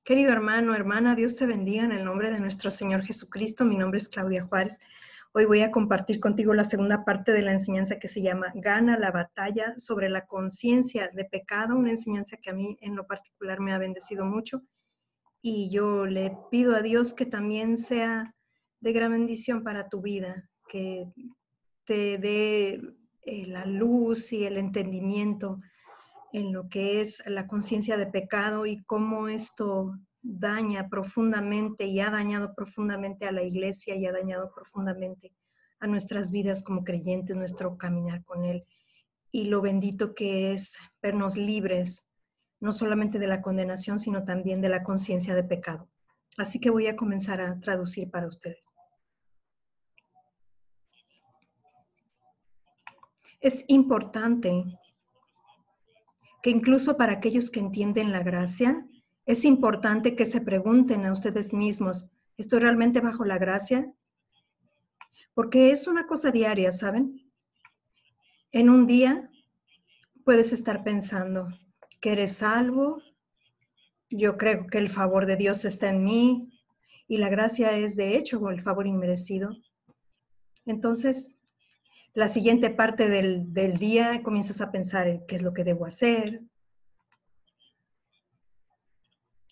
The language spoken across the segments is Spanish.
Querido hermano, hermana, Dios te bendiga en el nombre de nuestro Señor Jesucristo. Mi nombre es Claudia Juárez. Hoy voy a compartir contigo la segunda parte de la enseñanza que se llama Gana la batalla sobre la conciencia de pecado, una enseñanza que a mí en lo particular me ha bendecido mucho. Y yo le pido a Dios que también sea de gran bendición para tu vida, que te dé la luz y el entendimiento en lo que es la conciencia de pecado y cómo esto daña profundamente y ha dañado profundamente a la iglesia y ha dañado profundamente a nuestras vidas como creyentes, nuestro caminar con Él. Y lo bendito que es vernos libres, no solamente de la condenación, sino también de la conciencia de pecado. Así que voy a comenzar a traducir para ustedes. Es importante que incluso para aquellos que entienden la gracia, es importante que se pregunten a ustedes mismos, ¿estoy realmente bajo la gracia? Porque es una cosa diaria, ¿saben? En un día puedes estar pensando que eres salvo, yo creo que el favor de Dios está en mí y la gracia es de hecho el favor inmerecido. Entonces, la siguiente parte del día comienzas a pensar qué es lo que debo hacer.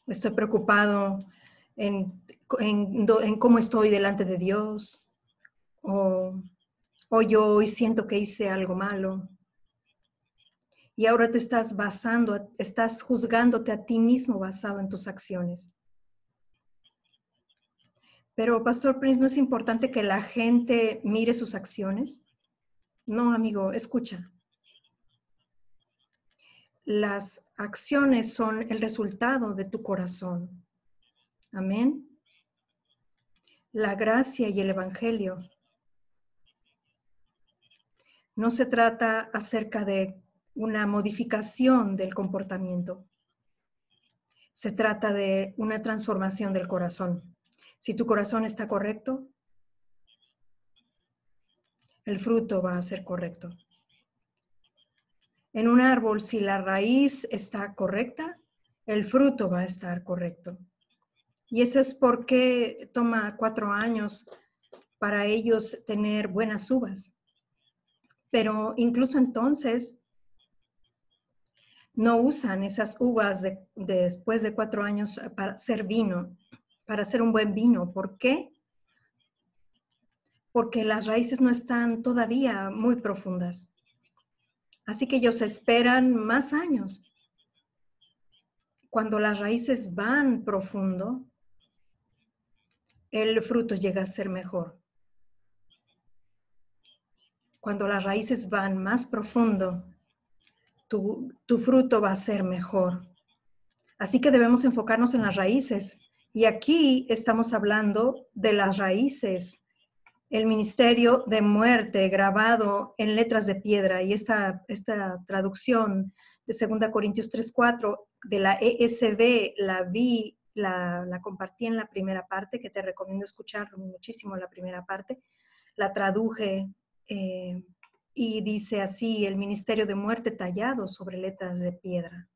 Estoy preocupado en cómo estoy delante de Dios, o yo hoy siento que hice algo malo. Y ahora te estás estás juzgándote a ti mismo basado en tus acciones. Pero, Pastor Prince, ¿no es importante que la gente mire sus acciones? No, amigo, escucha. Las acciones son el resultado de tu corazón. Amén. La gracia y el evangelio no se trata acerca de una modificación del comportamiento. Se trata de una transformación del corazón. Si tu corazón está correcto, el fruto va a ser correcto. En un árbol, si la raíz está correcta, el fruto va a estar correcto. Y eso es porque toma 4 años para ellos tener buenas uvas. Pero incluso entonces, no usan esas uvas después de 4 años para hacer vino, para hacer un buen vino. ¿Por qué? Porque las raíces no están todavía muy profundas. Así que ellos esperan más años. Cuando las raíces van profundo, el fruto llega a ser mejor. Cuando las raíces van más profundo, tu fruto va a ser mejor. Así que debemos enfocarnos en las raíces. Y aquí estamos hablando de las raíces. El ministerio de muerte grabado en letras de piedra. Y esta traducción de 2 Corintios 3:4 de la ESV la compartí en la primera parte, que te recomiendo escuchar muchísimo la primera parte. La traduje y dice así: el ministerio de muerte tallado sobre letras de piedra.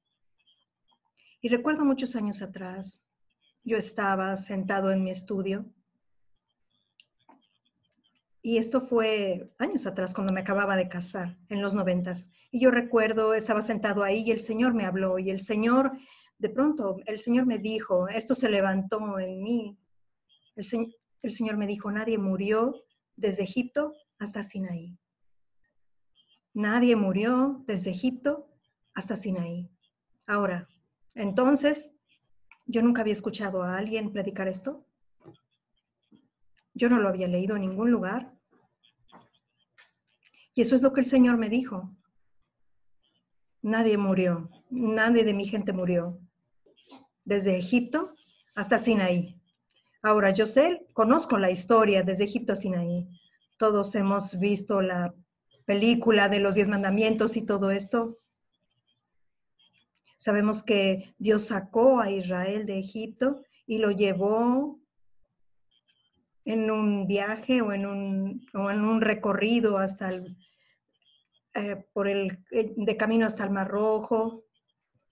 Y recuerdo muchos años atrás, yo estaba sentado en mi estudio, y esto fue años atrás, cuando me acababa de casar, en los 90s. Y yo recuerdo, estaba sentado ahí y el Señor me habló, y el Señor, de pronto, el Señor me dijo, esto se levantó en mí. El Señor me dijo: nadie murió desde Egipto hasta Sinaí. Nadie murió desde Egipto hasta Sinaí. Ahora, entonces, yo nunca había escuchado a alguien predicar esto. Yo no lo había leído en ningún lugar. Y eso es lo que el Señor me dijo. Nadie murió, nadie de mi gente murió, desde Egipto hasta Sinaí. Ahora, yo conozco la historia desde Egipto a Sinaí. Todos hemos visto la película de los 10 mandamientos y todo esto. Sabemos que Dios sacó a Israel de Egipto y lo llevó en un viaje o en un recorrido hasta de camino hasta el Mar Rojo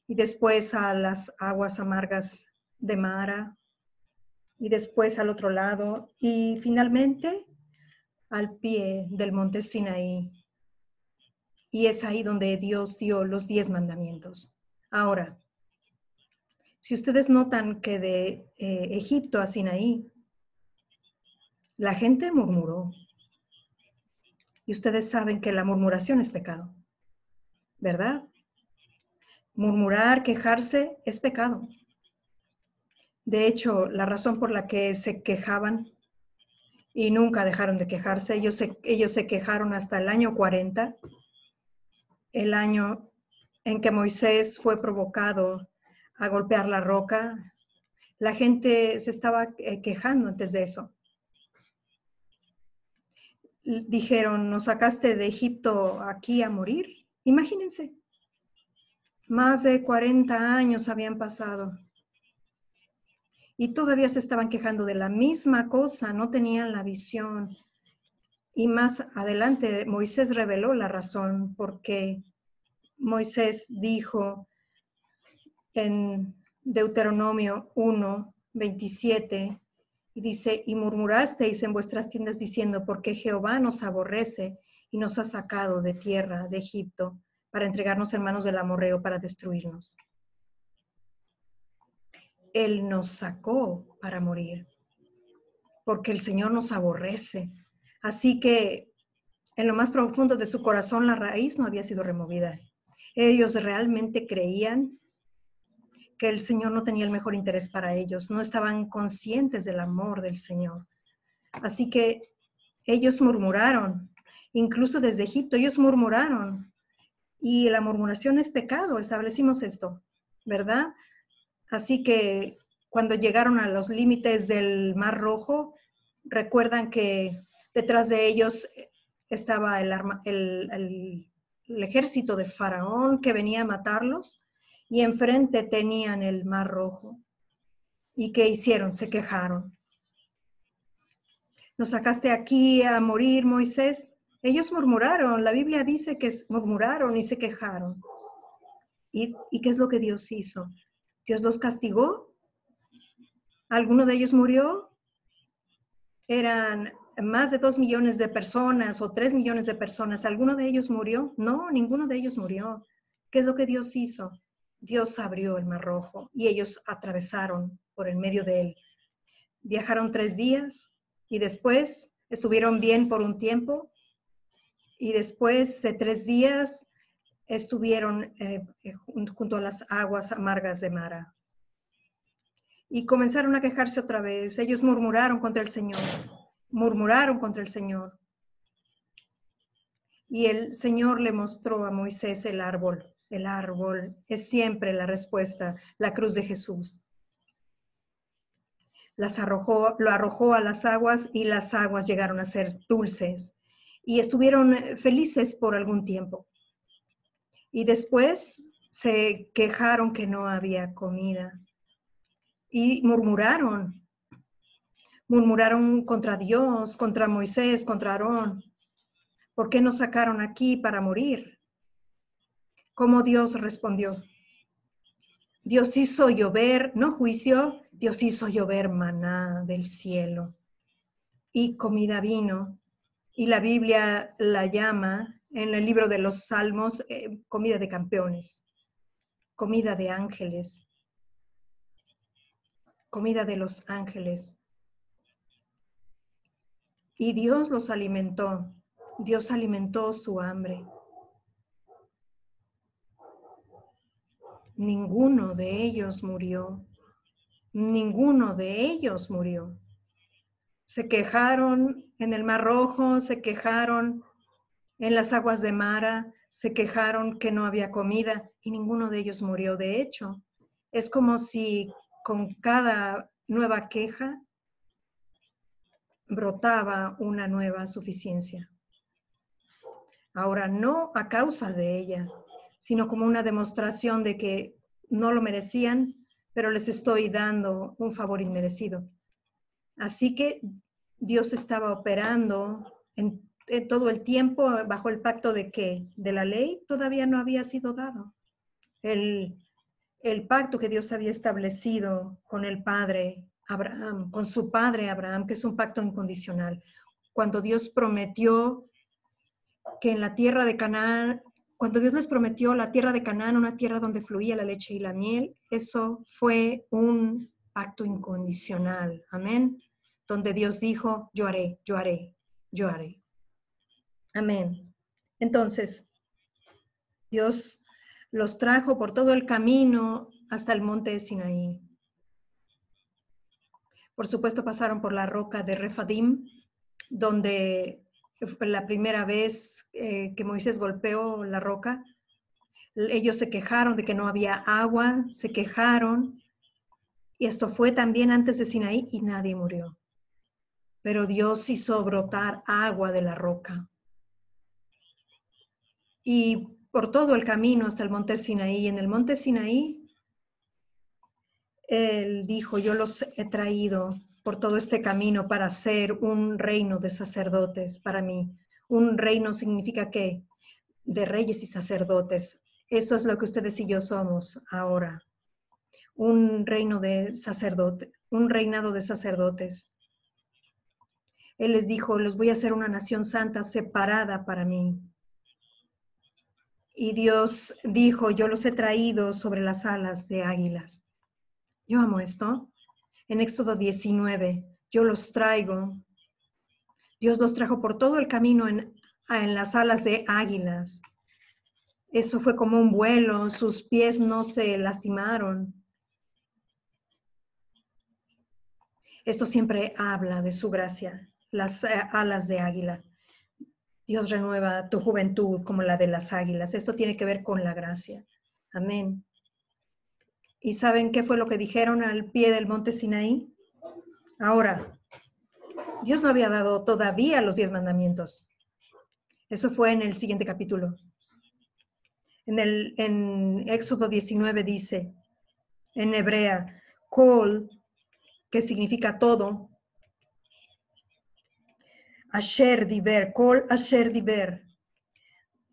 y después a las aguas amargas de Mara, y después al otro lado, y finalmente al pie del monte Sinaí. Y es ahí donde Dios dio los 10 mandamientos. Ahora, si ustedes notan que de Egipto a Sinaí, la gente murmuró. Y ustedes saben que la murmuración es pecado, ¿verdad? Murmurar, quejarse, es pecado. De hecho, la razón por la que se quejaban y nunca dejaron de quejarse, ellos se quejaron hasta el año 40, el año en que Moisés fue provocado a golpear la roca. La gente se estaba quejando antes de eso. Dijeron, ¿nos sacaste de Egipto aquí a morir? Imagínense, más de 40 años habían pasado. Y todavía se estaban quejando de la misma cosa, no tenían la visión. Y más adelante Moisés reveló la razón, porque Moisés dijo en Deuteronomio 1:27, y dice, y murmurasteis en vuestras tiendas diciendo, porque Jehová nos aborrece y nos ha sacado de tierra de Egipto para entregarnos en manos del amorreo para destruirnos. Él nos sacó para morir, porque el Señor nos aborrece. Así que en lo más profundo de su corazón la raíz no había sido removida. Ellos realmente creían que el Señor no tenía el mejor interés para ellos, no estaban conscientes del amor del Señor. Así que ellos murmuraron, incluso desde Egipto, ellos murmuraron. Y la murmuración es pecado, establecimos esto, ¿verdad? Así que cuando llegaron a los límites del Mar Rojo, recuerdan que detrás de ellos estaba el ejército de Faraón que venía a matarlos y enfrente tenían el Mar Rojo. ¿Y qué hicieron? Se quejaron. ¿Nos sacaste aquí a morir, Moisés? Ellos murmuraron. La Biblia dice que murmuraron y se quejaron. ¿Y qué es lo que Dios hizo? ¿Dios los castigó? ¿Alguno de ellos murió? Eran más de 2 millones de personas o 3 millones de personas. ¿Alguno de ellos murió? No, ninguno de ellos murió. ¿Qué es lo que Dios hizo? Dios abrió el Mar Rojo y ellos atravesaron por el medio de él. Viajaron 3 días y después estuvieron bien por un tiempo y después de 3 días estuvieron junto a las aguas amargas de Mara. Y comenzaron a quejarse otra vez. Ellos murmuraron contra el Señor. Murmuraron contra el Señor. Y el Señor le mostró a Moisés el árbol. El árbol es siempre la respuesta, la cruz de Jesús. Lo arrojó a las aguas y las aguas llegaron a ser dulces. Y estuvieron felices por algún tiempo. Y después se quejaron que no había comida. Y murmuraron. Murmuraron contra Dios, contra Moisés, contra Aarón. ¿Por qué nos sacaron aquí para morir? ¿Cómo Dios respondió? Dios hizo llover, no juicio, Dios hizo llover maná del cielo. Y comida vino. Y la Biblia la llama, en el libro de los Salmos, comida de campeones, comida de ángeles, comida de los ángeles. Y Dios los alimentó. Dios alimentó su hambre. Ninguno de ellos murió. Ninguno de ellos murió. Se quejaron en el Mar Rojo, se quejaron en las aguas de Mara, se quejaron que no había comida y ninguno de ellos murió. De hecho, es como si con cada nueva queja brotaba una nueva suficiencia. Ahora, no a causa de ella, sino como una demostración de que no lo merecían, pero les estoy dando un favor inmerecido. Así que Dios estaba operando en todo el tiempo bajo el pacto de que de la ley todavía no había sido dado. el pacto que Dios había establecido con el padre Abraham, con su padre Abraham, que es un pacto incondicional. Cuando Dios prometió que en la tierra de Canaán, cuando Dios les prometió la tierra de Canaán, una tierra donde fluía la leche y la miel, eso fue un pacto incondicional. Amén. Donde Dios dijo, yo haré, yo haré, yo haré. Amén. Entonces, Dios los trajo por todo el camino hasta el monte de Sinaí. Por supuesto, pasaron por la roca de Refadim, donde fue la primera vez que Moisés golpeó la roca. Ellos se quejaron de que no había agua, se quejaron. Y esto fue también antes de Sinaí y nadie murió. Pero Dios hizo brotar agua de la roca. Y por todo el camino hasta el monte Sinaí. En el monte Sinaí, Él dijo, yo los he traído por todo este camino para ser un reino de sacerdotes para mí. Un reino significa ¿qué? De reyes y sacerdotes. Eso es lo que ustedes y yo somos ahora. Un reino de sacerdotes, un reinado de sacerdotes. Él les dijo, los voy a hacer una nación santa separada para mí. Y Dios dijo, yo los he traído sobre las alas de águilas. Yo amo esto. En Éxodo 19, yo los traigo. Dios los trajo por todo el camino en las alas de águilas. Eso fue como un vuelo, sus pies no se lastimaron. Esto siempre habla de su gracia, las alas de águila. Dios renueva tu juventud como la de las águilas. Esto tiene que ver con la gracia. Amén. ¿Y saben qué fue lo que dijeron al pie del monte Sinaí? Ahora, Dios no había dado todavía los 10 mandamientos. Eso fue en el siguiente capítulo. En Éxodo 19 dice, en hebrea, kol, que significa todo, asher diber, kol asher diber.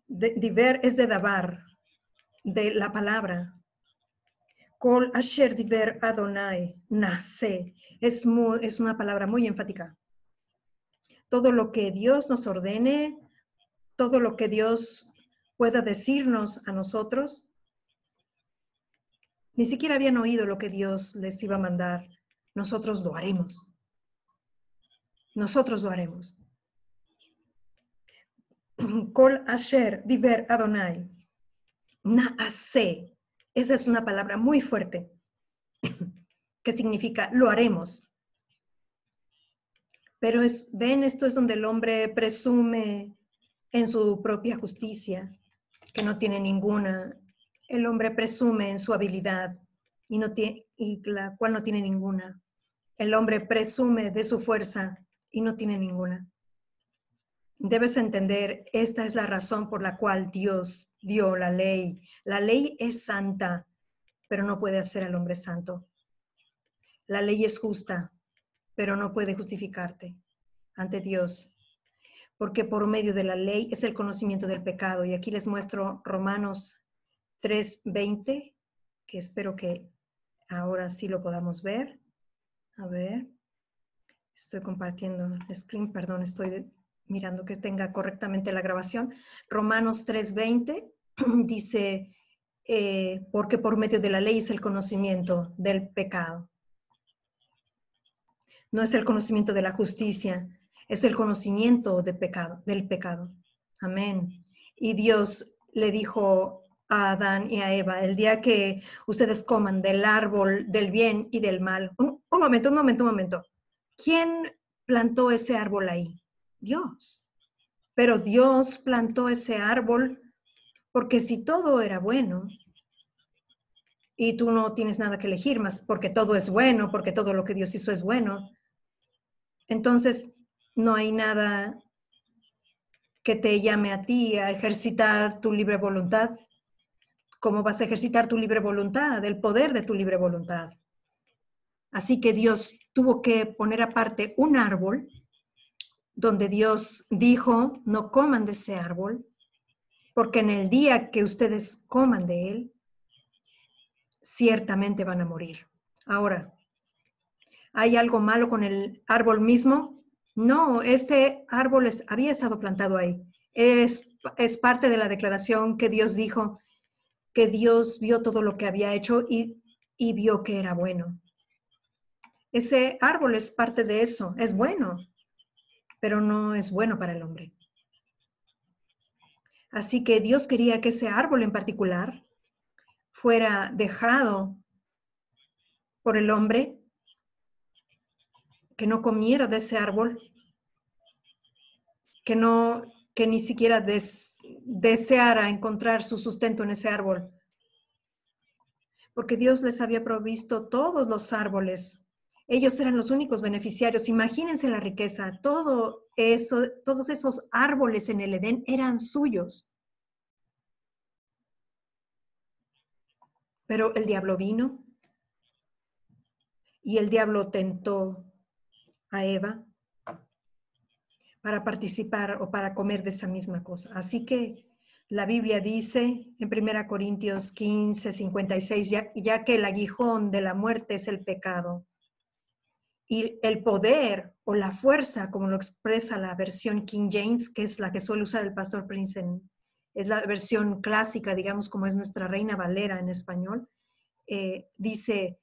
Diber es de dabar, de la palabra. Kol asher diber Adonai, nace. Es una palabra muy enfática. Todo lo que Dios nos ordene, todo lo que Dios pueda decirnos a nosotros, ni siquiera habían oído lo que Dios les iba a mandar. Nosotros lo haremos. Nosotros lo haremos. Kol asher diber Adonai, naase. Esa es una palabra muy fuerte que significa lo haremos. Pero ven, esto es donde el hombre presume en su propia justicia, que no tiene ninguna. El hombre presume en su habilidad y la cual no tiene ninguna. El hombre presume de su fuerza y no tiene ninguna. Debes entender, esta es la razón por la cual Dios dio la ley. La ley es santa, pero no puede hacer al hombre santo. La ley es justa, pero no puede justificarte ante Dios, porque por medio de la ley es el conocimiento del pecado. Y aquí les muestro Romanos 3:20, que espero que ahora sí lo podamos ver. A ver, estoy compartiendo el screen, perdón, estoy mirando que tenga correctamente la grabación. Romanos 3:20 dice, porque por medio de la ley es el conocimiento del pecado. No es el conocimiento de la justicia, es el conocimiento del pecado. Amén. Y Dios le dijo a Adán y a Eva, el día que ustedes coman del árbol del bien y del mal. Un momento. ¿Quién plantó ese árbol ahí? Dios. Pero Dios plantó ese árbol porque si todo era bueno y tú no tienes nada que elegir más porque todo es bueno, porque todo lo que Dios hizo es bueno, entonces no hay nada que te llame a ti a ejercitar tu libre voluntad. ¿Cómo vas a ejercitar tu libre voluntad? El poder de tu libre voluntad. Así que Dios tuvo que poner aparte un árbol donde Dios dijo, no coman de ese árbol, porque en el día que ustedes coman de él, ciertamente van a morir. Ahora, ¿hay algo malo con el árbol mismo? No, este árbol había estado plantado ahí. Es parte de la declaración que Dios dijo, que Dios vio todo lo que había hecho y vio que era bueno. Ese árbol es parte de eso, es bueno, pero no es bueno para el hombre. Así que Dios quería que ese árbol en particular fuera dejado por el hombre, que no comiera de ese árbol, que ni siquiera deseara encontrar su sustento en ese árbol. Porque Dios les había provisto todos los árboles. Ellos eran los únicos beneficiarios. Imagínense la riqueza. Todos esos árboles en el Edén eran suyos. Pero el diablo vino y el diablo tentó a Eva para participar o para comer de esa misma cosa. Así que la Biblia dice en 1 Corintios 15, 56, ya que el aguijón de la muerte es el pecado, y el poder o la fuerza, como lo expresa la versión King James, que es la que suele usar el pastor Prince, es la versión clásica, digamos, como es nuestra Reina Valera en español, dice,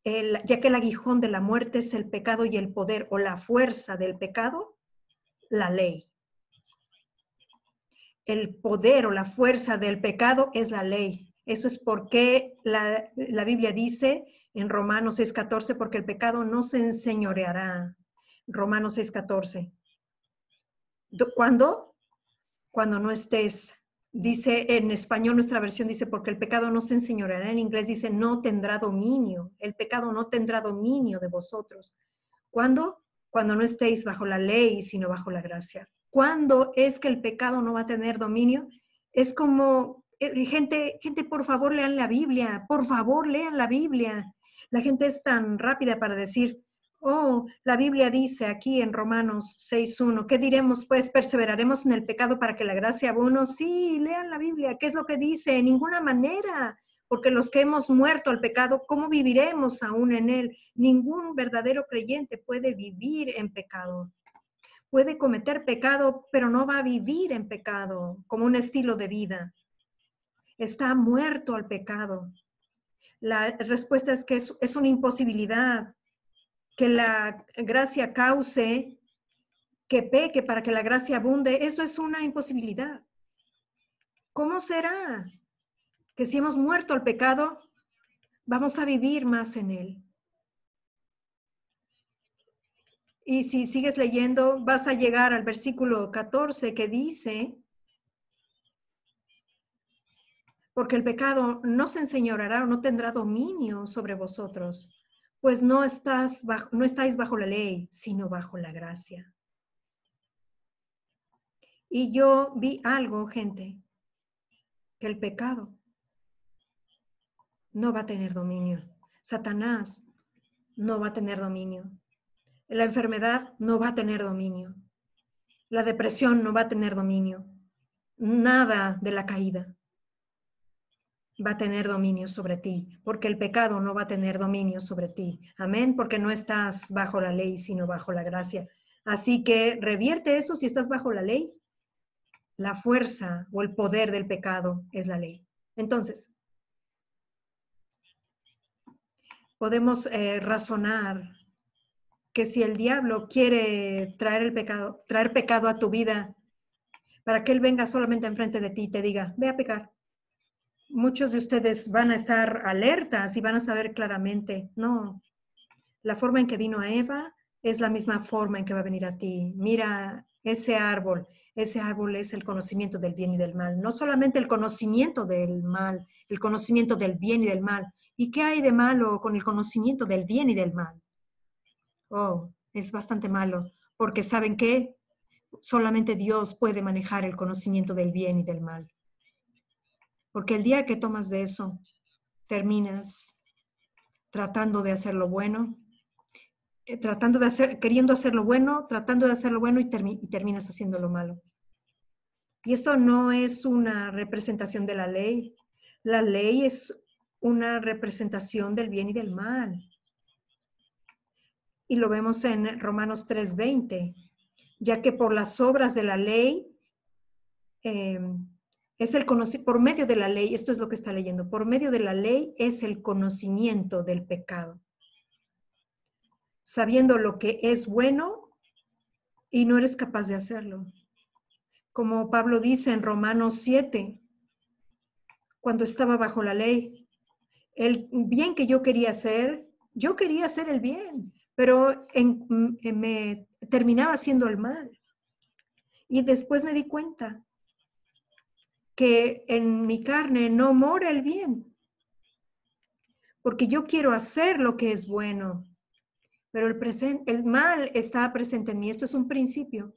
ya que el aguijón de la muerte es el pecado y el poder o la fuerza del pecado, la ley. El poder o la fuerza del pecado es la ley. Eso es porque la Biblia dice en Romanos 6:14, porque el pecado no se enseñoreará. Romanos 6:14. ¿Cuándo? Cuando no estés. Dice en español, nuestra versión dice, porque el pecado no se enseñoreará. En inglés dice, no tendrá dominio. El pecado no tendrá dominio de vosotros. ¿Cuándo? Cuando no estéis bajo la ley, sino bajo la gracia. ¿Cuándo es que el pecado no va a tener dominio? Es como, gente, por favor, lean la Biblia. Por favor, lean la Biblia. La gente es tan rápida para decir, oh, la Biblia dice aquí en Romanos 6:1, ¿qué diremos pues? ¿Perseveraremos en el pecado para que la gracia abunde? Sí, lean la Biblia. ¿Qué es lo que dice? En ninguna manera. Porque los que hemos muerto al pecado, ¿cómo viviremos aún en él? Ningún verdadero creyente puede vivir en pecado. Puede cometer pecado, pero no va a vivir en pecado como un estilo de vida. Está muerto al pecado. La respuesta es que es una imposibilidad que la gracia cause que peque para que la gracia abunde. Eso es una imposibilidad. ¿Cómo será que si hemos muerto al pecado, vamos a vivir más en él? Y si sigues leyendo, vas a llegar al versículo 14 que dice, porque el pecado no se enseñoreará o no tendrá dominio sobre vosotros, pues no estáis bajo la ley, sino bajo la gracia. Y yo vi algo, gente, que el pecado no va a tener dominio. Satanás no va a tener dominio. La enfermedad no va a tener dominio. La depresión no va a tener dominio. Nada de la caída va a tener dominio sobre ti, porque el pecado no va a tener dominio sobre ti. Amén, porque no estás bajo la ley, sino bajo la gracia. Así que revierte eso si estás bajo la ley. La fuerza o el poder del pecado es la ley. Entonces, podemos razonar que si el diablo quiere traer pecado a tu vida, para que él venga solamente enfrente de ti y te diga, ve a pecar. Muchos de ustedes van a estar alertas y van a saber claramente, no, la forma en que vino a Eva es la misma forma en que va a venir a ti. Mira ese árbol es el conocimiento del bien y del mal. No solamente el conocimiento del mal, el conocimiento del bien y del mal. ¿Y qué hay de malo con el conocimiento del bien y del mal? Oh, es bastante malo, porque ¿saben qué? Solamente Dios puede manejar el conocimiento del bien y del mal. Porque el día que tomas de eso, terminas tratando de hacer lo bueno, queriendo hacer lo bueno, tratando de hacer lo bueno y terminas haciendo lo malo. Y esto no es una representación de la ley. La ley es una representación del bien y del mal. Y lo vemos en Romanos 3:20, ya que por las obras de la ley, por medio de la ley, esto es lo que está leyendo, por medio de la ley es el conocimiento del pecado. Sabiendo lo que es bueno y no eres capaz de hacerlo. Como Pablo dice en Romanos 7, cuando estaba bajo la ley, el bien que yo quería hacer el bien, pero me terminaba haciendo el mal. Y después me di cuenta que en mi carne no mora el bien, porque yo quiero hacer lo que es bueno, pero el mal está presente en mí. Esto es un principio.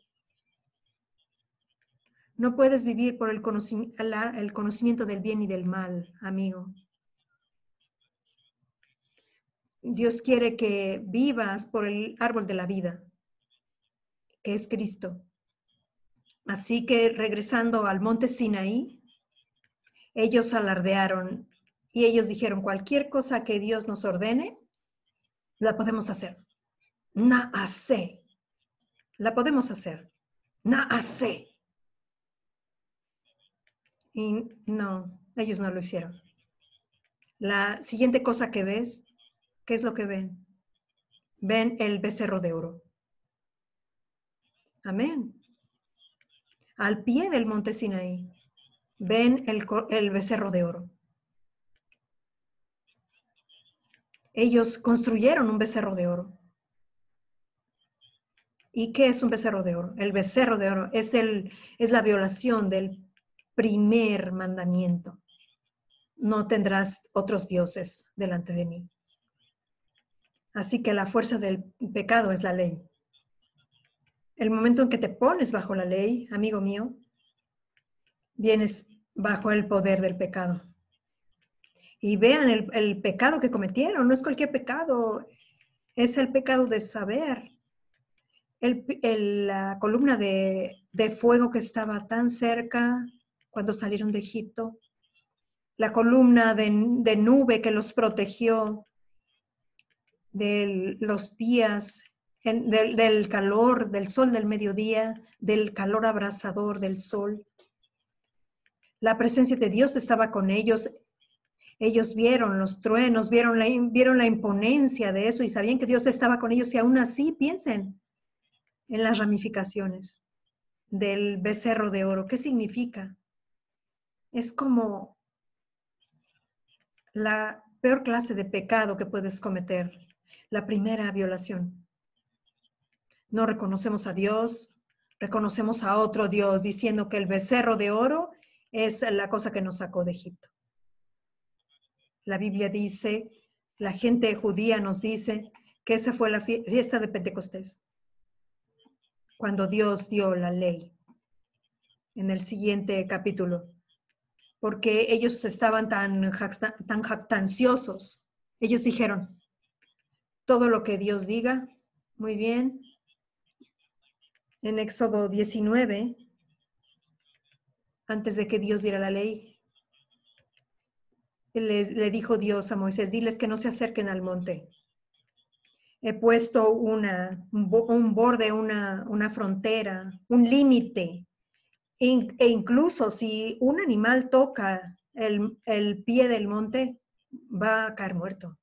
No puedes vivir por el conocimiento del bien y del mal, amigo. Dios quiere que vivas por el árbol de la vida, que es Cristo. Así que regresando al monte Sinaí, ellos alardearon y ellos dijeron, cualquier cosa que Dios nos ordene, la podemos hacer. Naasé. La podemos hacer. Naasé. Y no, ellos no lo hicieron. La siguiente cosa que ves, ¿qué es lo que ven? Ven el becerro de oro. Amén. Al pie del monte Sinaí, ven el becerro de oro. Ellos construyeron un becerro de oro. ¿Y qué es un becerro de oro? El becerro de oro es la violación del primer mandamiento. No tendrás otros dioses delante de mí. Así que la fuerza del pecado es la ley. El momento en que te pones bajo la ley, amigo mío, vienes bajo el poder del pecado. Y vean el pecado que cometieron. No es cualquier pecado, es el pecado de saber. La columna de fuego que estaba tan cerca cuando salieron de Egipto, la columna de nube que los protegió de los días, del calor, del sol del mediodía, del calor abrasador del sol. La presencia de Dios estaba con ellos. Ellos vieron los truenos, vieron la imponencia de eso y sabían que Dios estaba con ellos y aún así piensen en las ramificaciones del becerro de oro. ¿Qué significa? Es como la peor clase de pecado que puedes cometer, la primera violación. No reconocemos a Dios, reconocemos a otro Dios, diciendo que el becerro de oro es la cosa que nos sacó de Egipto. La Biblia dice, la gente judía nos dice que esa fue la fiesta de Pentecostés, cuando Dios dio la ley. En el siguiente capítulo, porque ellos estaban tan jactanciosos. Ellos dijeron, todo lo que Dios diga, muy bien. En Éxodo 19, antes de que Dios diera la ley, le dijo Dios a Moisés, diles que no se acerquen al monte. He puesto un borde, una frontera, un límite. E incluso si un animal toca el pie del monte, va a caer muerto.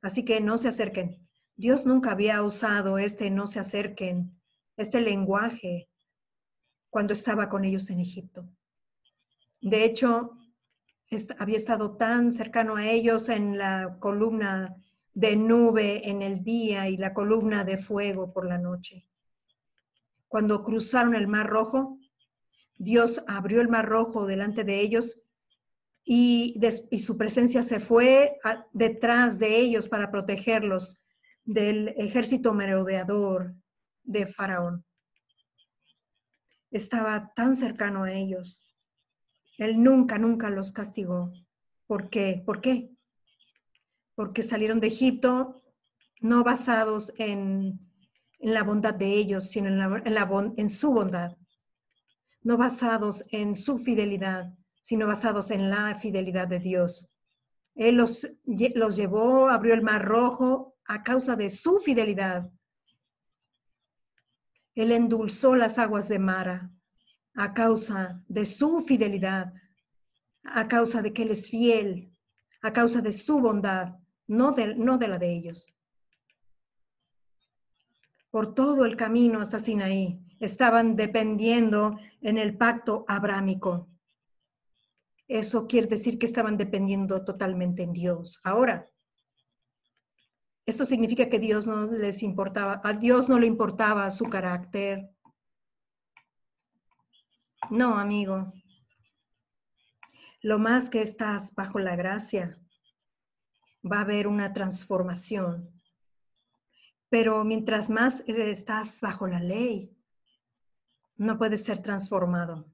Así que no se acerquen. Dios nunca había usado no se acerquen, este lenguaje cuando estaba con ellos en Egipto. De hecho, había estado tan cercano a ellos en la columna de nube en el día y la columna de fuego por la noche. Cuando cruzaron el Mar Rojo, Dios abrió el Mar Rojo delante de ellos y su presencia se fue detrás de ellos para protegerlos del ejército merodeador de Faraón. Estaba tan cercano a ellos. Él nunca los castigó. ¿Por qué? ¿Por qué? Porque salieron de Egipto no basados en la bondad de ellos, sino en su bondad. No basados en su fidelidad, sino basados en la fidelidad de Dios. Él los llevó, abrió el Mar Rojo a causa de su fidelidad. Él endulzó las aguas de Mara a causa de su fidelidad, a causa de que Él es fiel, a causa de su bondad, no de la de ellos. Por todo el camino hasta Sinaí, estaban dependiendo en el pacto abrámico. Eso quiere decir que estaban dependiendo totalmente en Dios. Ahora, esto significa que Dios no les importaba, a Dios no le importaba su carácter. No, amigo. Lo más que estás bajo la gracia, va a haber una transformación. Pero mientras más estás bajo la ley, no puedes ser transformado.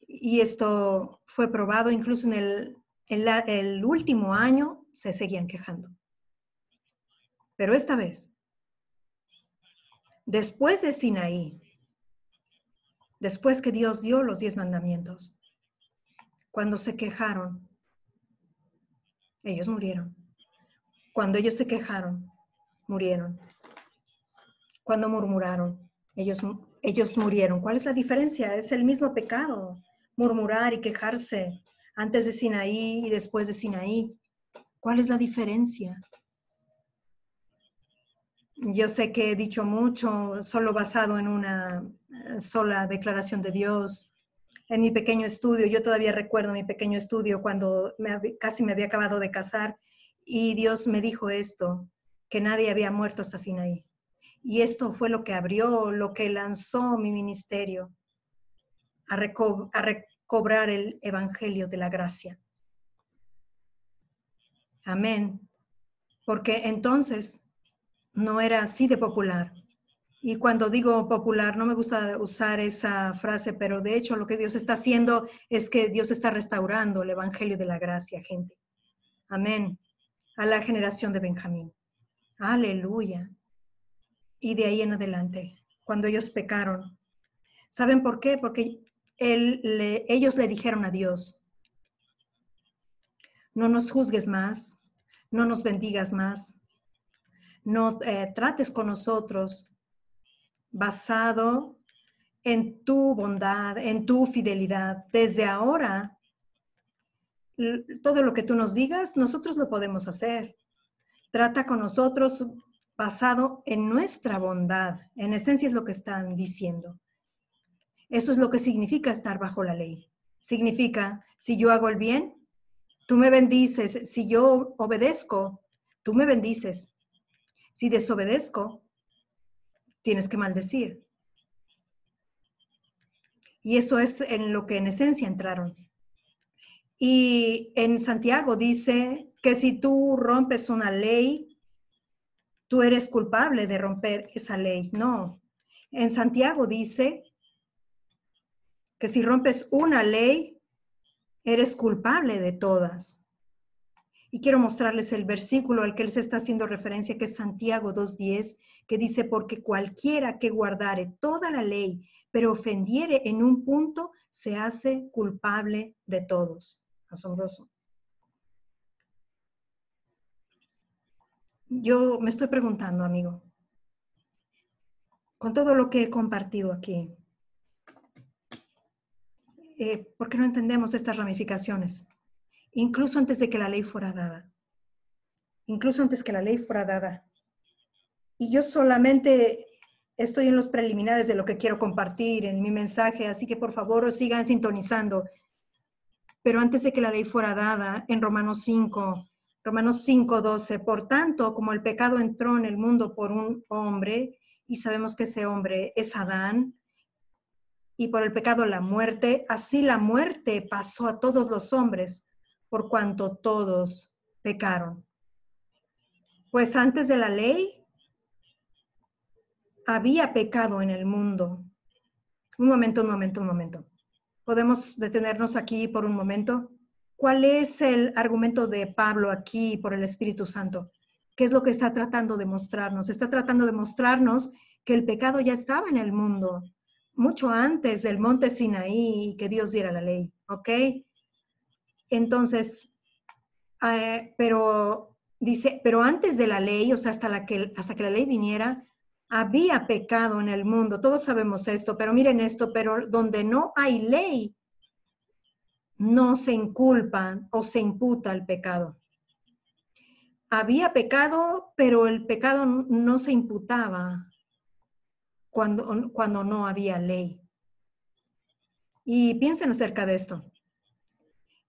Y esto fue probado incluso en el último año, se seguían quejando. Pero esta vez, después de Sinaí, después que Dios dio los 10 mandamientos, cuando se quejaron, ellos murieron. Cuando ellos se quejaron, murieron. Cuando murmuraron, ellos murieron. ¿Cuál es la diferencia? Es el mismo pecado, murmurar y quejarse antes de Sinaí y después de Sinaí. ¿Cuál es la diferencia? Yo sé que he dicho mucho, solo basado en una sola declaración de Dios. En mi pequeño estudio, yo todavía recuerdo mi pequeño estudio cuando casi me había acabado de casar y Dios me dijo esto, que nadie había muerto hasta Sinaí. Y esto fue lo que abrió, lo que lanzó mi ministerio a recobrar el evangelio de la gracia. Amén. Porque entonces no era así de popular. Y cuando digo popular, no me gusta usar esa frase, pero de hecho lo que Dios está haciendo es que Dios está restaurando el evangelio de la gracia, gente. Amén. A la generación de Benjamín. Aleluya. Y de ahí en adelante, cuando ellos pecaron. ¿Saben por qué? Porque ellos le dijeron a Dios, no nos juzgues más, no nos bendigas más, no trates con nosotros basado en tu bondad, en tu fidelidad. Desde ahora, todo lo que tú nos digas, nosotros lo podemos hacer. Trata con nosotros basado en nuestra bondad. En esencia es lo que están diciendo. Eso es lo que significa estar bajo la ley. Significa, si yo hago el bien, tú me bendices. Si yo obedezco, tú me bendices. Si desobedezco, tienes que maldecir. Y eso es en lo que en esencia entraron. Y en Santiago dice que si tú rompes una ley, tú eres culpable de romper esa ley. No. En Santiago dice que si rompes una ley, eres culpable de todas. Y quiero mostrarles el versículo al que él se está haciendo referencia, que es Santiago 2:10, que dice, porque cualquiera que guardare toda la ley, pero ofendiere en un punto, se hace culpable de todos. Asombroso. Yo me estoy preguntando, amigo, con todo lo que he compartido aquí, ¿por qué no entendemos estas ramificaciones? Incluso antes de que la ley fuera dada. Incluso antes que la ley fuera dada. Y yo solamente estoy en los preliminares de lo que quiero compartir en mi mensaje, así que por favor sigan sintonizando. Pero antes de que la ley fuera dada, en Romanos 5:12, por tanto, como el pecado entró en el mundo por un hombre, y sabemos que ese hombre es Adán, y por el pecado la muerte, así la muerte pasó a todos los hombres, por cuanto todos pecaron. Pues antes de la ley, había pecado en el mundo. Un momento. ¿Podemos detenernos aquí por un momento? ¿Cuál es el argumento de Pablo aquí por el Espíritu Santo? ¿Qué es lo que está tratando de mostrarnos? Está tratando de mostrarnos que el pecado ya estaba en el mundo, mucho antes del monte Sinaí y que Dios diera la ley, ¿ok? Entonces, pero dice, pero antes de la ley, o sea, hasta que la ley viniera, había pecado en el mundo. Todos sabemos esto, pero miren esto, pero donde no hay ley, no se inculpa o se imputa el pecado. Había pecado, pero el pecado no se imputaba cuando no había ley. Y piensen acerca de esto.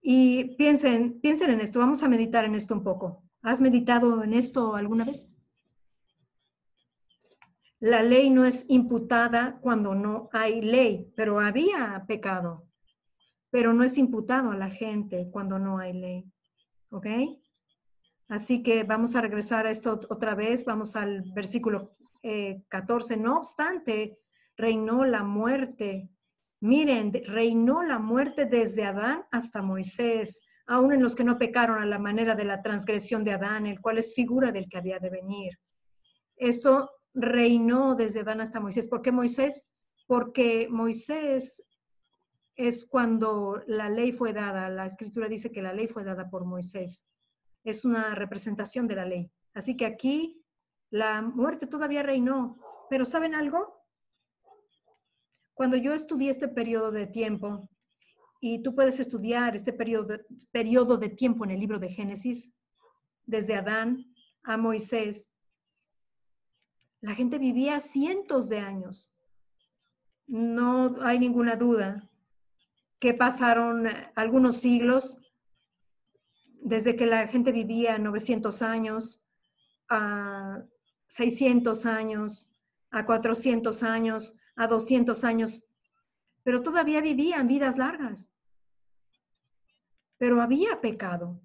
Y piensen en esto. Vamos a meditar en esto un poco. ¿Has meditado en esto alguna vez? La ley no es imputada cuando no hay ley, pero había pecado. Pero no es imputado a la gente cuando no hay ley. ¿Ok? Así que vamos a regresar a esto otra vez. Vamos al versículo 14. No obstante, reinó la muerte. Miren, reinó la muerte desde Adán hasta Moisés, aún en los que no pecaron a la manera de la transgresión de Adán, el cual es figura del que había de venir. Esto reinó desde Adán hasta Moisés. ¿Por qué Moisés? Porque Moisés es cuando la ley fue dada. La escritura dice que la ley fue dada por Moisés. Es una representación de la ley. Así que aquí la muerte todavía reinó. Pero ¿saben algo? Cuando yo estudié este periodo de tiempo, y tú puedes estudiar este periodo de tiempo en el libro de Génesis, desde Adán a Moisés, la gente vivía cientos de años. No hay ninguna duda que pasaron algunos siglos desde que la gente vivía 900 años, a 600 años, a 400 años, a 200 años, pero todavía vivían vidas largas. Pero había pecado.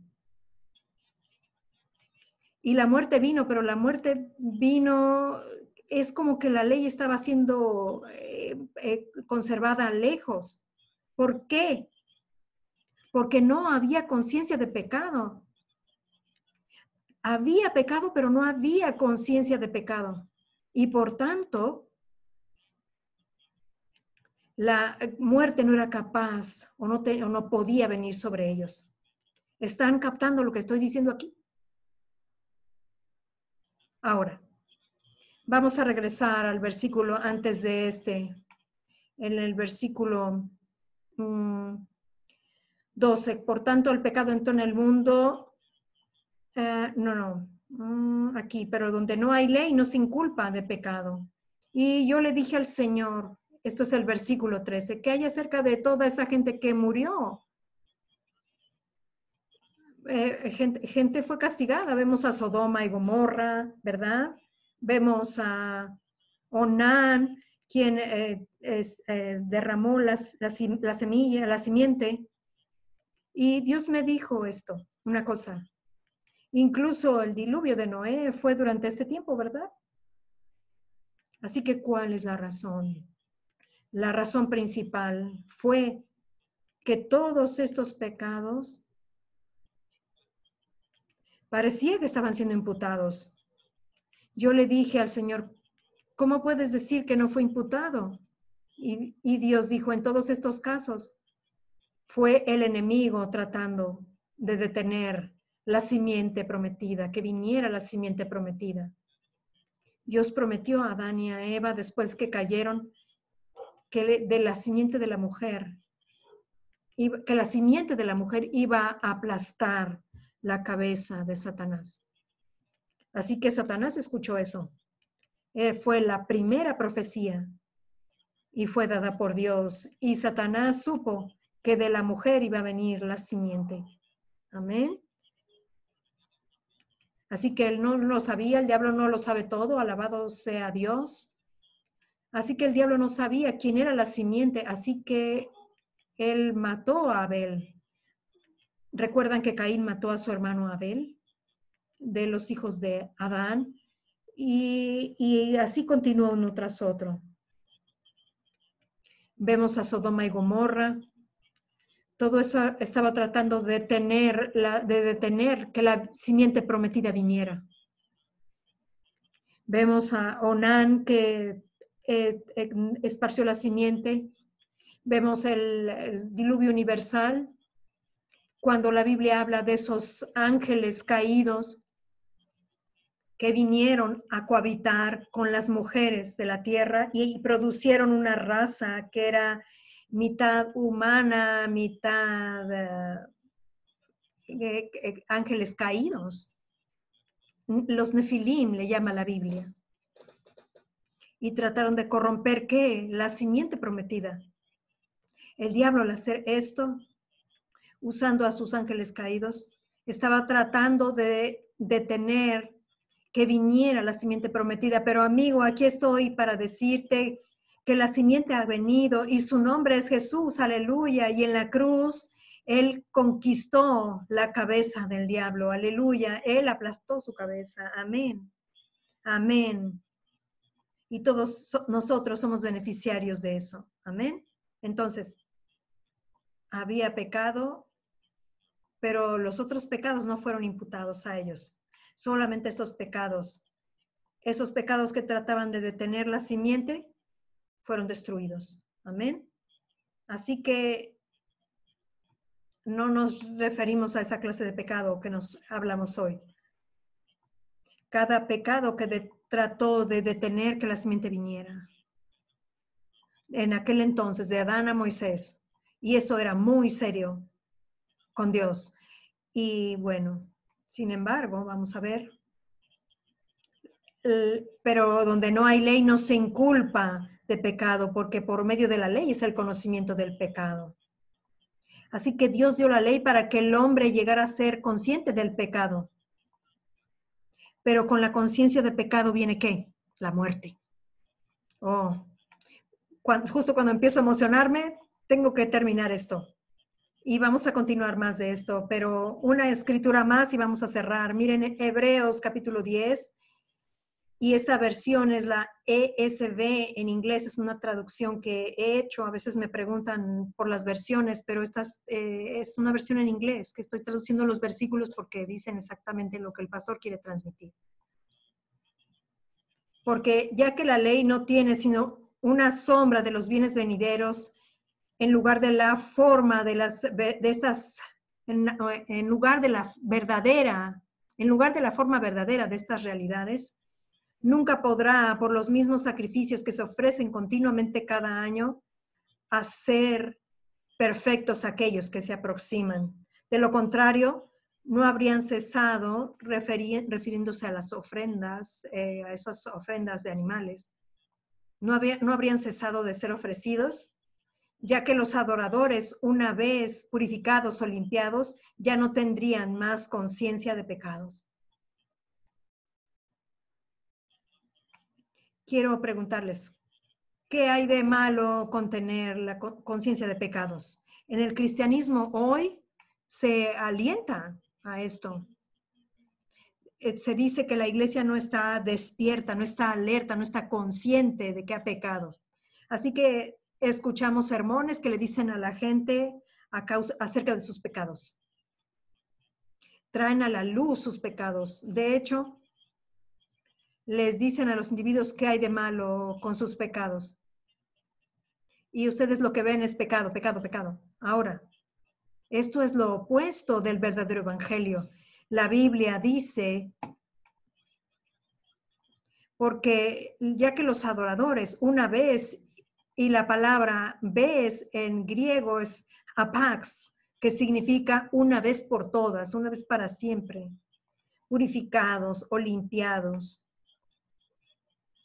Y la muerte vino, pero la muerte vino, es como que la ley estaba siendo conservada lejos. ¿Por qué? Porque no había conciencia de pecado. Había pecado, pero no había conciencia de pecado. Y por tanto, la muerte no era capaz o no podía venir sobre ellos. ¿Están captando lo que estoy diciendo aquí? Ahora, vamos a regresar al versículo antes de este, en el versículo 12. Por tanto, el pecado entró en el mundo, aquí, pero donde no hay ley no se inculpa de pecado. Y yo le dije al Señor, esto es el versículo 13, ¿qué hay acerca de toda esa gente que murió? Gente fue castigada. Vemos a Sodoma y Gomorra, ¿verdad? Vemos a Onán, quien derramó la semilla, la simiente. Y Dios me dijo esto, una cosa. Incluso el diluvio de Noé fue durante ese tiempo, ¿verdad? Así que, ¿cuál es la razón? La razón principal fue que todos estos pecados parecía que estaban siendo imputados. Yo le dije al Señor, ¿cómo puedes decir que no fue imputado? Y Dios dijo, en todos estos casos, fue el enemigo tratando de detener la simiente prometida, que viniera la simiente prometida. Dios prometió a Adán y a Eva, después que cayeron, que de la simiente de la mujer, que la simiente de la mujer iba a aplastar la cabeza de Satanás. Así que Satanás escuchó eso. Fue la primera profecía y fue dada por Dios. Y Satanás supo que de la mujer iba a venir la simiente. Amén. Así que él no lo sabía, el diablo no lo sabe todo, alabado sea Dios. Así que el diablo no sabía quién era la simiente, así que él mató a Abel. ¿Recuerdan que Caín mató a su hermano Abel, de los hijos de Adán? Y así continuó uno tras otro. Vemos a Sodoma y Gomorra. Todo eso estaba tratando de detener que la simiente prometida viniera. Vemos a Onán que esparció la simiente. Vemos el diluvio universal cuando la Biblia habla de esos ángeles caídos que vinieron a cohabitar con las mujeres de la tierra y producieron una raza que era mitad humana, mitad ángeles caídos. Los nefilim le llama la Biblia. Y trataron de corromper, ¿qué? La simiente prometida. El diablo, al hacer esto, usando a sus ángeles caídos, estaba tratando de detener que viniera la simiente prometida. Pero amigo, aquí estoy para decirte que la simiente ha venido y su nombre es Jesús, aleluya. Y en la cruz, Él conquistó la cabeza del diablo, aleluya. Él aplastó su cabeza, amén, amén. Y todos nosotros somos beneficiarios de eso, amén. Entonces, había pecado, pero los otros pecados no fueron imputados a ellos. Solamente esos pecados que trataban de detener la simiente, fueron destruidos. Amén. Así que no nos referimos a esa clase de pecado que nos hablamos hoy. Cada pecado que trató de detener que la simiente viniera. En aquel entonces, de Adán a Moisés. Y eso era muy serio con Dios. Y bueno, sin embargo, vamos a ver. Pero donde no hay ley no se inculpa de pecado, porque por medio de la ley es el conocimiento del pecado. Así que Dios dio la ley para que el hombre llegara a ser consciente del pecado. Pero con la conciencia de pecado viene ¿qué? La muerte. Oh, justo cuando empiezo a emocionarme, tengo que terminar esto. Y vamos a continuar más de esto, pero una escritura más y vamos a cerrar. Miren, Hebreos capítulo 10. Y esa versión es la ESV en inglés, es una traducción que he hecho. A veces me preguntan por las versiones, pero esta es una versión en inglés, que estoy traduciendo los versículos porque dicen exactamente lo que el pastor quiere transmitir. Porque ya que la ley no tiene sino una sombra de los bienes venideros, en lugar de la forma en lugar de la forma verdadera de estas realidades, nunca podrá, por los mismos sacrificios que se ofrecen continuamente cada año, hacer perfectos aquellos que se aproximan. De lo contrario, no habrían cesado, refiriéndose a las ofrendas, a esas ofrendas de animales, no habrían cesado de ser ofrecidos, ya que los adoradores, una vez purificados o limpiados, ya no tendrían más conciencia de pecados. Quiero preguntarles, ¿qué hay de malo con tener la conciencia de pecados? En el cristianismo hoy se alienta a esto. Se dice que la iglesia no está despierta, no está alerta, no está consciente de que ha pecado. Así que escuchamos sermones que le dicen a la gente acerca de sus pecados. Traen a la luz sus pecados. De hecho, les dicen a los individuos qué hay de malo con sus pecados. Y ustedes lo que ven es pecado, pecado, pecado. Ahora, esto es lo opuesto del verdadero evangelio. La Biblia dice, porque ya que los adoradores una vez, y la palabra vez en griego es apax, que significa una vez por todas, una vez para siempre, purificados o limpiados,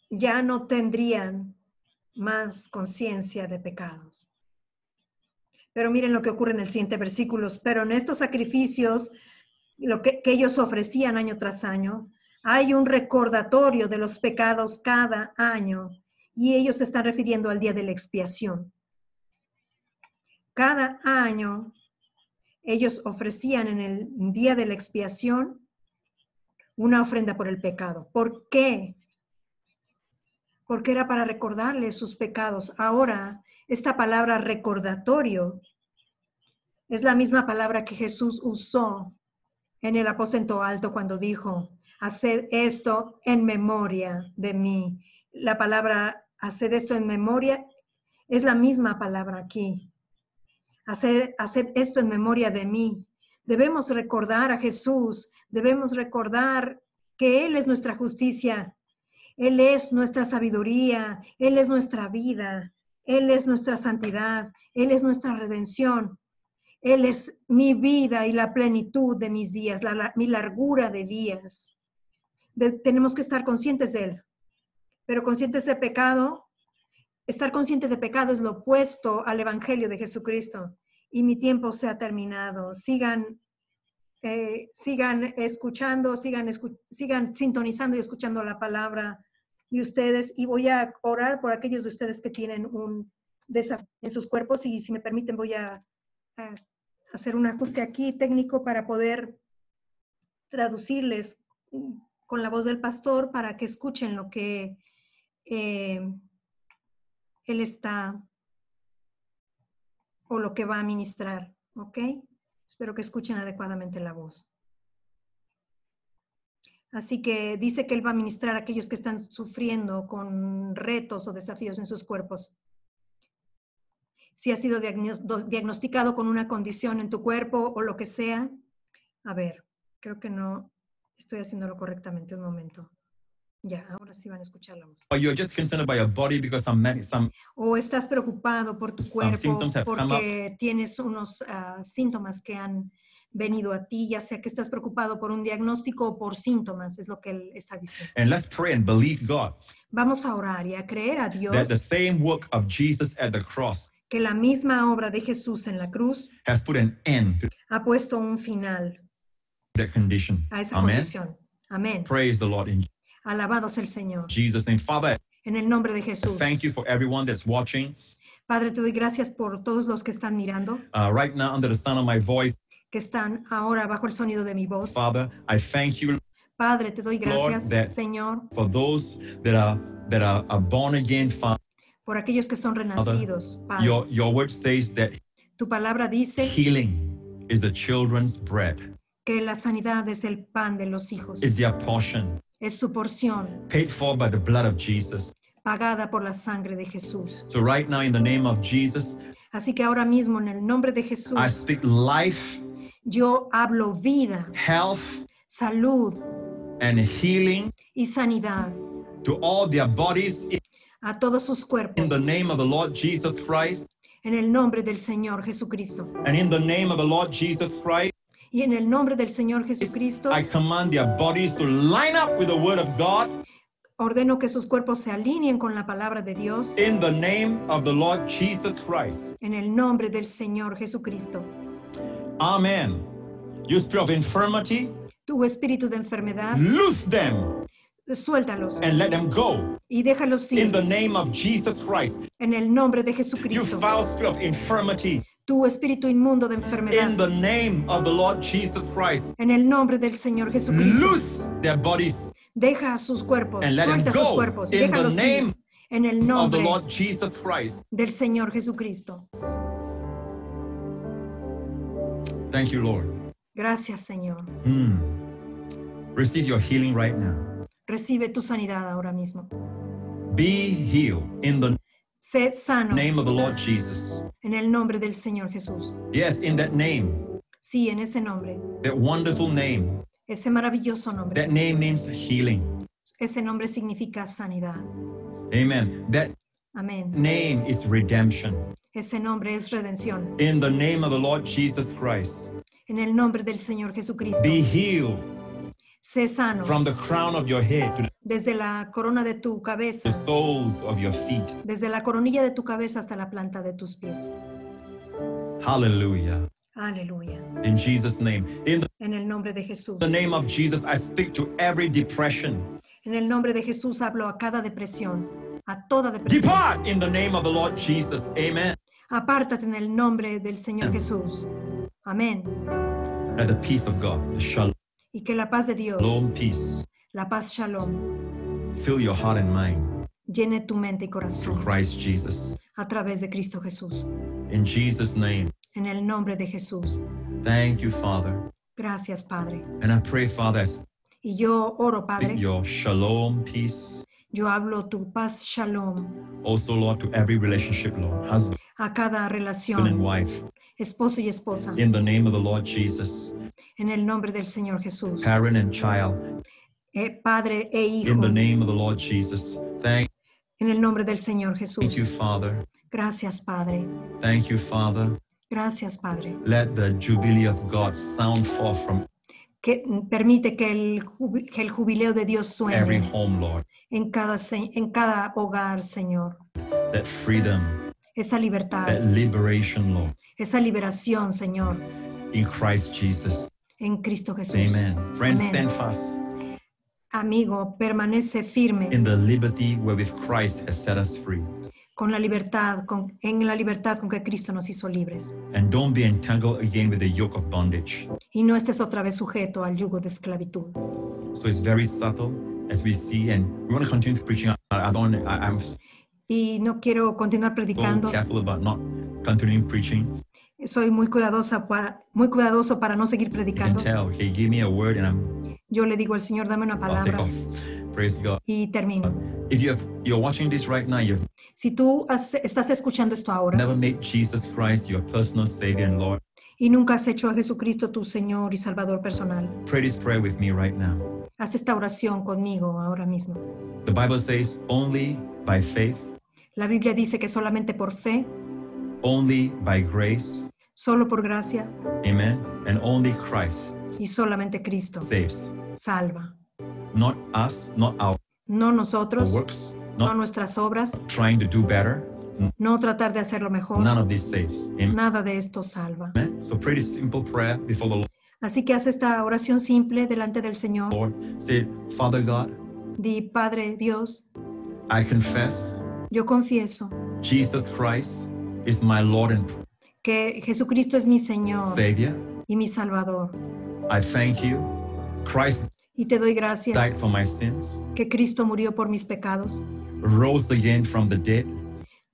ya no tendrían más conciencia de pecados. Pero miren lo que ocurre en el siguiente versículo. Pero en estos sacrificios, lo que ellos ofrecían año tras año, hay un recordatorio de los pecados cada año. Y ellos se están refiriendo al día de la expiación. Cada año, ellos ofrecían en el día de la expiación una ofrenda por el pecado. ¿Por qué? Porque era para recordarles sus pecados. Ahora, esta palabra recordatorio es la misma palabra que Jesús usó en el aposento alto cuando dijo, haced esto en memoria de mí. La palabra haced esto en memoria es la misma palabra aquí. Haced esto en memoria de mí. Debemos recordar a Jesús, debemos recordar que Él es nuestra justicia, Él es nuestra sabiduría, Él es nuestra vida, Él es nuestra santidad, Él es nuestra redención. Él es mi vida y la plenitud de mis días, mi largura de días. Tenemos que estar conscientes de Él, pero conscientes de pecado. Estar consciente de pecado es lo opuesto al Evangelio de Jesucristo. Y mi tiempo se ha terminado. Sigan escuchando, sigan sintonizando y escuchando la palabra de ustedes. Y voy a orar por aquellos de ustedes que tienen un desafío en sus cuerpos. Y si me permiten, voy a hacer un ajuste aquí técnico para poder traducirles con la voz del pastor para que escuchen lo que él está o lo que va a ministrar, ¿ok? Espero que escuchen adecuadamente la voz. Así que dice que él va a ministrar a aquellos que están sufriendo con retos o desafíos en sus cuerpos. Si has sido diagnosticado con una condición en tu cuerpo o lo que sea, a ver, creo que no estoy haciéndolo correctamente. Un momento. Ya, ahora sí van a escuchar la voz. Or you're just concerned about your body because some O estás preocupado por tu cuerpo symptoms have come porque tienes unos síntomas que han venido a ti, ya sea que estás preocupado por un diagnóstico o por síntomas, es lo que él está diciendo. And let's pray and believe God Vamos a orar y a creer a that the Dios same work of Jesus at the cross que la misma obra de Jesús en la cruz has put an end to ha puesto un final that condition. a esa Amen. condición. Amén. Praise the Lord in Alabado sea el Señor. Jesus' name. Father, En el nombre de Jesús. thank you for everyone that's watching Padre, te doy gracias por todos los que están mirando, right now under the sound of my voice. que están ahora bajo el sonido de mi voz. Father, I thank you Padre, te doy gracias, Lord, that- Señor, for those that are born again. Father, por aquellos que son renacidos. Padre, your word says that tu palabra dice healing is the children's bread, que la sanidad es el pan de los hijos, is their portion, es su porción, paid for by the blood of Jesus. pagada por la sangre de Jesús. So right now in the name of Jesus, Así que ahora mismo en el nombre de I Jesús, speak life, yo hablo vida, health, salud and healing y sanidad to all their bodies a todos sus in cuerpos, the name of the Lord Jesus Christ. en el nombre del Señor Jesucristo. And in the name of the Lord Jesus Christ, Y en el nombre del Señor Jesucristo, I command their bodies to line up with the word of God ordeno que sus cuerpos se alineen con la palabra de Dios, in the name of the Lord Jesus Christ. en el nombre del Señor Jesucristo. Amen. You spirit of infirmity, Tu espíritu de enfermedad, loose them suéltalos and let them go y déjalos in ir the name of Jesus Christ. en el nombre de You Jesucristo. foul spirit of infirmity, Tu espíritu inmundo de in enfermedad, the name of the Lord Jesus Christ, en el nombre del Señor Jesucristo. loose their bodies Deja a sus cuerpos, and let them suelta sus go cuerpos y in the déjalos name ir en el of the nombre Lord Jesus Christ. del Señor Jesucristo. Thank you, Lord. Gracias, Señor. Receive your healing right now. Recibe tu sanidad ahora mismo. Be healed in the Sé sano name of the Lord Jesus. en el nombre del Señor Jesús. Yes, in that name, Sí, en ese nombre, that wonderful name. ese maravilloso nombre. That name means healing. Ese nombre significa sanidad. Amen. That Amén. name is redemption. Ese nombre es redención. In the name of the Lord Jesus Christ, En el nombre del Señor Jesucristo. be healed Sé sano from the crown of your head to desde la corona de tu cabeza, the soles of your feet. desde la coronilla de tu cabeza hasta la planta de tus pies. Hallelujah. Aleluya. In Jesus' name. In En el nombre de Jesús. the name of Jesus, I speak to every depression. En el nombre de Jesús hablo a cada depresión, a toda depresión. Depart in the name of the Lord Jesus. Amen. Apártate en el nombre del Señor Jesús. Amén. Let the peace of God, the Y que la paz de Dios, shalom peace, la paz shalom, fill your heart and mind llene tu mente y through corazón Christ Jesus. a través de Cristo Jesús. In Jesus' name, En el nombre de Jesús. thank you, Father. Gracias, Padre. And I pray, Father, as Y yo oro, Padre, your shalom peace, yo hablo tu paz shalom also, Lord, to every relationship, Lord, husband a cada and relación, wife, esposo y esposa, in the name of the Lord Jesus, en el nombre del Señor Jesús, parent and child, padre e hijo, in the name of the Lord Jesus. Thank en el nombre del Señor Jesús. you, Father. Gracias, Padre. Thank you, Father. Gracias, Padre. Let the jubilee of God sound forth from Que permite que el jubileo de Dios every suene home, Lord. en cada hogar, Señor. That freedom, Esa libertad, that liberation, Lord, esa liberación, Señor, in Christ Jesus. en Cristo Jesús. Amen. Friends, Amén. stand fast Amigo, permanece firme in the liberty wherewith Christ has set us free. con la libertad, en la libertad con que Cristo nos hizo libres. And don't be entangled again with the yoke of bondage. Y no estés otra vez sujeto al yugo de esclavitud. So it's very subtle as we see, and we want to continue preaching. I'm so Y no quiero continuar predicando. careful about not continuing preaching. Soy muy cuidadoso para no seguir You can predicando. tell, okay, give me a word and Yo le digo al Señor, dame una I'll take palabra off. Praise God. y termino. If you're watching this right now, you've Si tú estás escuchando esto ahora never made Jesus Christ your personal Savior and Lord, y nunca has hecho a Jesucristo tu Señor y Salvador personal, pray this prayer with me right now. haz esta oración conmigo ahora mismo. The Bible says, only by faith, La Biblia dice que solamente por fe, only by grace, solo por gracia amen, and only Christ y solamente Cristo saves. salva. Not us, not our No nosotros, works, no not nuestras obras, trying to do better. no tratar de hacerlo mejor. None of this saves. Amen. Nada de esto salva. So pray this simple prayer before the Así que haz esta oración simple delante del Señor. Lord. Say, Father God, Di, Padre Dios, I confess yo confieso Jesus Christ is my Lord and que Jesucristo es mi Señor Savior. y mi Salvador. I thank you. Christ Y te doy gracias died for my sins, que Cristo murió por mis pecados, rose again from the dead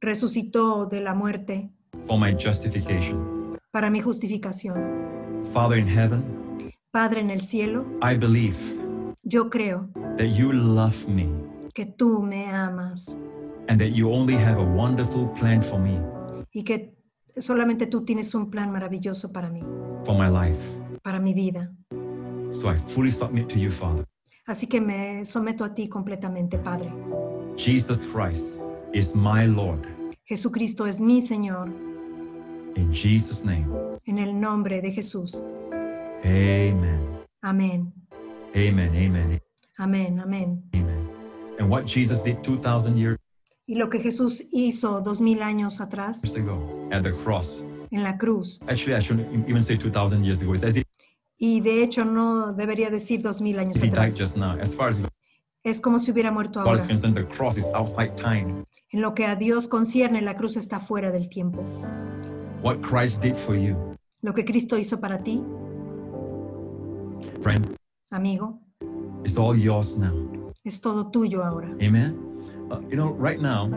resucitó de la muerte for my justification. para mi justificación. Father in heaven, Padre en el cielo, I believe yo creo that you love me que tú me amas and that you only have a wonderful plan for me, y que solamente tú tienes un plan maravilloso para mí, for my life. para mi vida. So I fully submit to you, Father. Así que me someto a ti completamente, Padre. Jesus Christ is my Lord. Jesucristo es mi Señor, In Jesus' name, en el nombre de Jesús. amen. Amén, Amen, amen, amén, amén. amen. And what Jesus did 2,000 years Y lo que Jesús hizo 2000 años atrás ago at the cross, en la cruz, actually, I shouldn't even say 2,000 years ago. It's as if y de hecho no debería decir 2000 años he died atrás, just now. As far as God es como si hubiera muerto is ahora. concerned, the cross is outside time. En lo que a Dios concierne, la cruz está fuera del tiempo. What Christ did for you, Lo que Cristo hizo para ti, friend, amigo, it's all yours now. es todo tuyo ahora. Amen. Right now,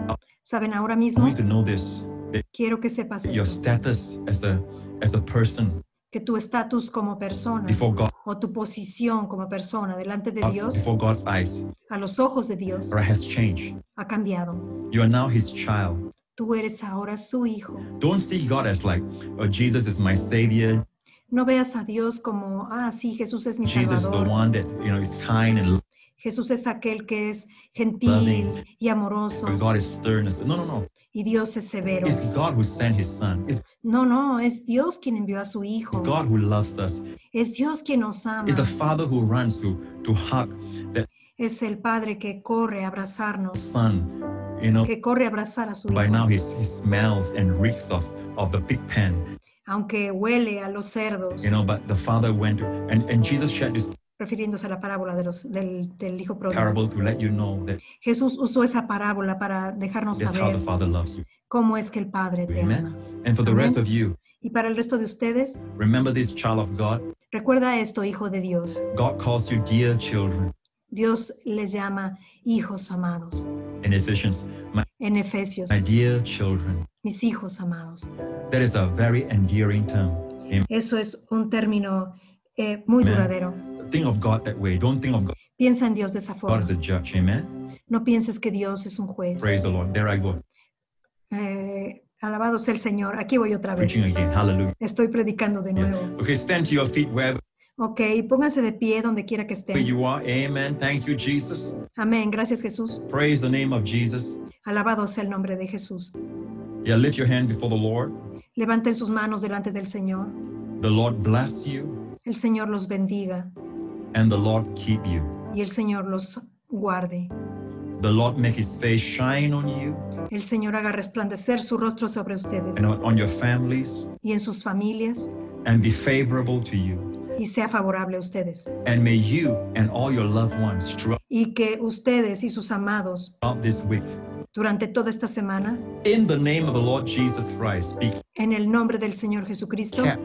¿Saben? Ahora I mismo want you to know this: that quiero que sepas your esto, status as a person que tu estatus como persona before God, o tu posición como persona delante de Dios, before God's eyes, a los ojos de Dios, has changed. ha cambiado. You are now His child. Tú eres ahora su hijo. Don't see God as like, oh, Jesus is my Savior. No veas a Dios como, sí, Jesús es mi Jesus is the Salvador. one that is kind and Jesús es aquel que es gentil loving. y amoroso. God is stern. No. Y Dios es severo. It's God who sent His Son. It's No, es Dios quien envió a su hijo. God who loves us. Es Dios quien nos ama. It's the Father who runs to hug that Es el Padre que corre a abrazarnos, Son. que corre a abrazar a su By now hijo. he smells and reeks of the pig pen. Aunque huele a los cerdos, But the Father went to, and Jesus shared this refiriéndose a la parábola del hijo pródigo. parable to let you know that Jesús usó esa parábola para dejarnos that's how the saber Father loves you. cómo es que el Padre te ama. Amen. And for the Amen. rest of you, Y para el resto de ustedes, remember this, child of God. recuerda esto, hijo de Dios. God calls you dear children. Dios les llama hijos amados. In Ephesians, En Efesios, my dear children. mis hijos amados. That is a very endearing term. Amen. Eso es un término muy Amen. duradero. Think of God that way. Don't think of God Piensa en Dios de esa as forma. a judge. Amen. No pienses que Dios es un juez. Praise the Lord. There I go. Alabado sea el Señor. Aquí voy otra vez. Preaching again. Hallelujah. Estoy predicando de Yeah. nuevo. Okay, stand to your feet wherever Ok, pónganse de pie donde quiera que estén. you are. Amen. Thank you, Jesus. Amén. Gracias, Jesús. Praise the name of Jesus. Alabado sea el nombre de Jesús. Yeah, lift your hand before the Lord. Levanten sus manos delante del Señor. The Lord bless you El Señor los bendiga and the Lord keep you. y el Señor los guarde. The Lord make his face shine on you El Señor haga resplandecer su rostro sobre ustedes and on your families y en sus familias and be favorable to you. y sea favorable a ustedes. And may you and all your loved ones throughout Y que ustedes y sus amados this week, durante toda esta semana, in the name of the Lord Jesus Christ, be en el nombre del Señor Jesucristo, kept,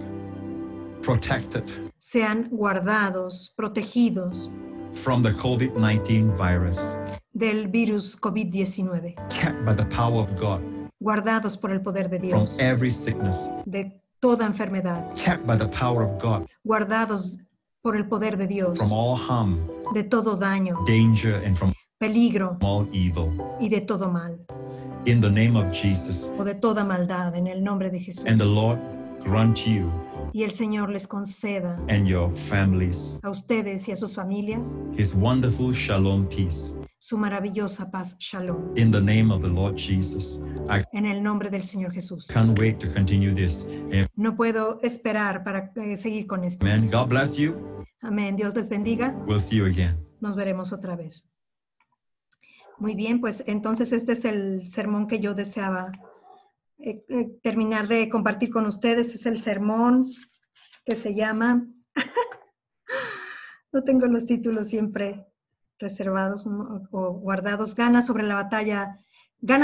protected sean guardados, protegidos from the COVID-19 virus, del virus COVID-19, kept by the power of God guardados por el poder de from Dios, every sickness, de toda enfermedad, kept by the power of God guardados por el poder de Dios, from all harm, de todo daño, danger, and from peligro all evil. y de todo mal, In the name of Jesus, o de toda maldad, en el nombre de Jesús. and the Lord grant you Y el Señor les conceda and your families a ustedes y a sus familias his wonderful shalom peace. su maravillosa paz. Shalom. In the name of the Lord Jesus, I En el nombre del Señor Jesús. can't wait to continue this. No puedo esperar para seguir con esto. Amen. God bless you. Amén. Dios les bendiga. We'll see you again. Nos veremos otra vez. Muy bien, pues entonces este es el sermón que yo deseaba terminar de compartir con ustedes. Es el sermón que se llama, no tengo los títulos siempre reservados o guardados, gana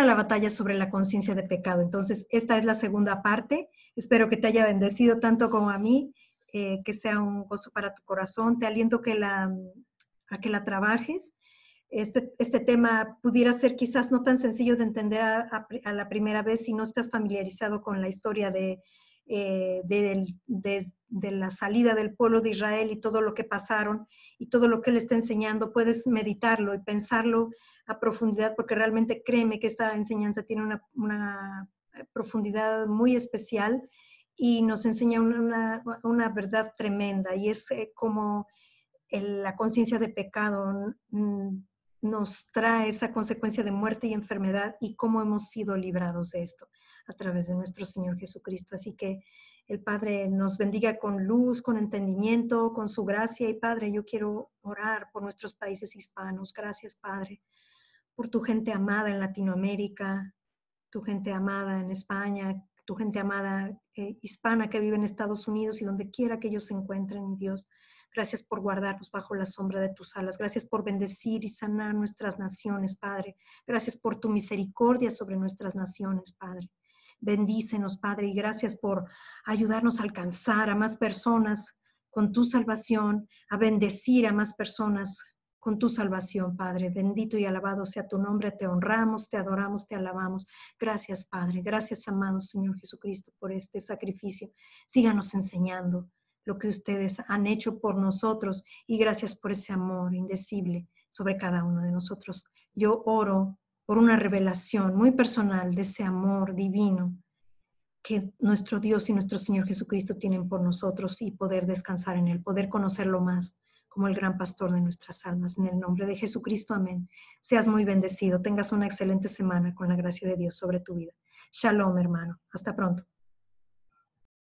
la batalla sobre la conciencia de pecado. Entonces, esta es la segunda parte. Espero que te haya bendecido tanto como a mí, que sea un gozo para tu corazón. Te aliento a que la trabajes. Este tema pudiera ser quizás no tan sencillo de entender a la primera vez si no estás familiarizado con la historia de la salida del pueblo de Israel y todo lo que pasaron y todo lo que él está enseñando. Puedes meditarlo y pensarlo a profundidad, porque realmente créeme que esta enseñanza tiene una profundidad muy especial y nos enseña una verdad tremenda, y es como la conciencia de pecado nos trae esa consecuencia de muerte y enfermedad, y cómo hemos sido librados de esto a través de nuestro Señor Jesucristo. Así que el Padre nos bendiga con luz, con entendimiento, con su gracia. Y Padre, yo quiero orar por nuestros países hispanos. Gracias, Padre, por tu gente amada en Latinoamérica, tu gente amada en España, tu gente amada hispana que vive en Estados Unidos y donde quiera que ellos se encuentren, Dios. Gracias por guardarnos bajo la sombra de tus alas. Gracias por bendecir y sanar nuestras naciones, Padre. Gracias por tu misericordia sobre nuestras naciones, Padre. Bendícenos, Padre, y gracias por ayudarnos a alcanzar a más personas con tu salvación, a bendecir a más personas con tu salvación, Padre. Bendito y alabado sea tu nombre. Te honramos, te adoramos, te alabamos. Gracias, Padre. Gracias, amado Señor Jesucristo, por este sacrificio. Síganos enseñando lo que ustedes han hecho por nosotros, y gracias por ese amor indecible sobre cada uno de nosotros. Yo oro por una revelación muy personal de ese amor divino que nuestro Dios y nuestro Señor Jesucristo tienen por nosotros, y poder descansar en Él, poder conocerlo más como el gran pastor de nuestras almas. En el nombre de Jesucristo, amén. Seas muy bendecido. Tengas una excelente semana con la gracia de Dios sobre tu vida. Shalom, hermano. Hasta pronto.